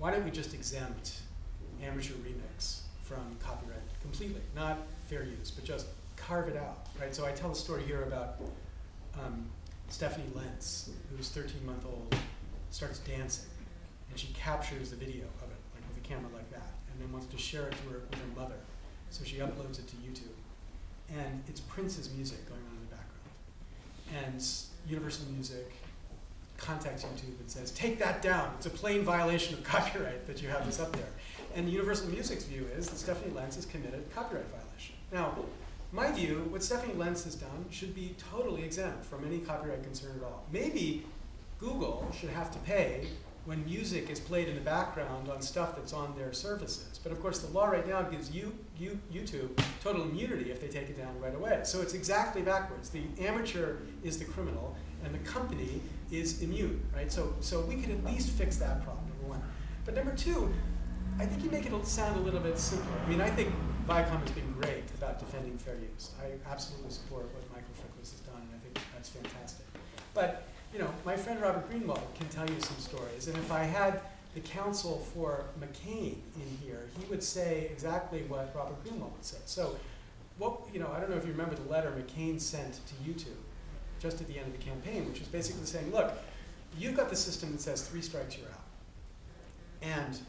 why don't we just exempt amateur remix from copyright completely? Not fair use, but just carve it out, right? So I tell a story here about Stephanie Lentz, who's 13-month-old, starts dancing, and she captures the video of it, like with a camera like that, and then wants to share it with her mother. So she uploads it to YouTube. And it's Prince's music going on in the background. And Universal Music contacts YouTube and says, take that down. It's a plain violation of copyright that you have this up there. And Universal Music's view is that Stephanie Lentz has committed a copyright violation. Now, my view, what Stephanie Lentz has done should be totally exempt from any copyright concern at all. Maybe Google should have to pay when music is played in the background on stuff that's on their services. But of course, the law right now gives YouTube total immunity if they take it down right away. So it's exactly backwards. The amateur is the criminal, and the company is immune, right? So we could at least fix that problem, number one. But number two, I think you make it sound a little bit simpler. I mean, I think Viacom has been great about defending fair use. I absolutely support what Michael Frickless has done, and I think that's fantastic. But you know, my friend Robert Greenwald can tell you some stories, and if I had the counsel for McCain in here, he would say exactly what Robert Greenwald would say. So, I don't know if you remember the letter McCain sent to YouTube just at the end of the campaign, which was basically saying, look, you've got the system that says 3 strikes, you're out. And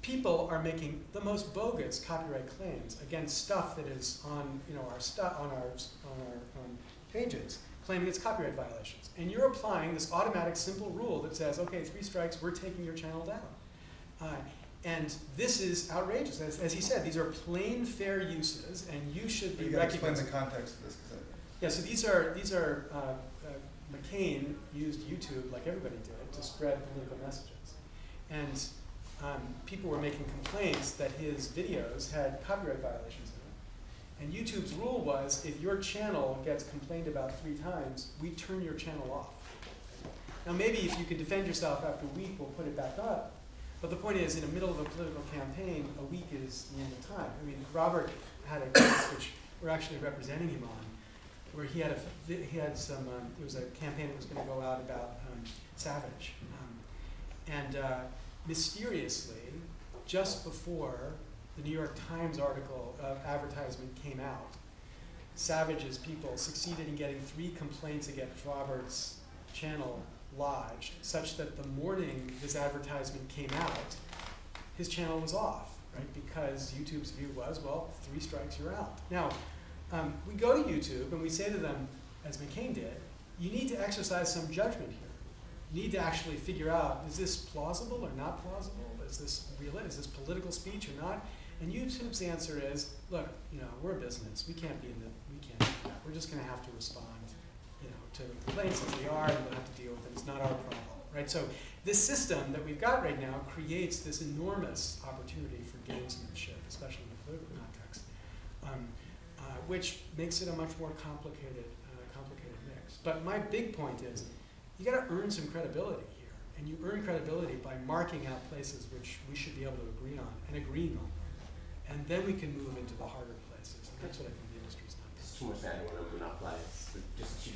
people are making the most bogus copyright claims against stuff that is on, our pages, claiming it's copyright violations. And you're applying this automatic simple rule that says, okay, 3 strikes, we're taking your channel down. And this is outrageous. As he said, these are plain fair uses, and you should be recognized. Explain the context of this. Yeah, so these are McCain used YouTube, like everybody did, to spread political messages. And people were making complaints that his videos had copyright violations in them. And YouTube's rule was, if your channel gets complained about 3 times, we turn your channel off. Now maybe if you can defend yourself after a week, we'll put it back up. But the point is, in the middle of a political campaign, a week is the end of time. I mean, Robert had a case which we're actually representing him on, where he had some, it was a campaign that was going to go out about Savage. Mysteriously, just before the New York Times article advertisement came out, Savage's people succeeded in getting 3 complaints against Robert's channel lodged, such that the morning this advertisement came out, his channel was off, right? Because YouTube's view was, well, 3 strikes, you're out. Now, we go to YouTube and we say to them, as McCain did, you need to exercise some judgment here. You need to actually figure out, is this plausible or not plausible? Is this real? Is this political speech or not? And YouTube's answer is, look, we're a business. We can't do that. We're just going to have to respond, to complaints as they are, and we'll have to deal with them. It's not our problem, right? So this system that we've got right now creates this enormous opportunity for gamesmanship, especially in the political context, which makes it a much more complicated mix. But my big point is, you got to earn some credibility here, and you earn credibility by marking out places which we should be able to agree on and agreeing on them, and then we can move into the harder places. And that's what I think the industry's done. It's too much that I don't want to monopolize. Just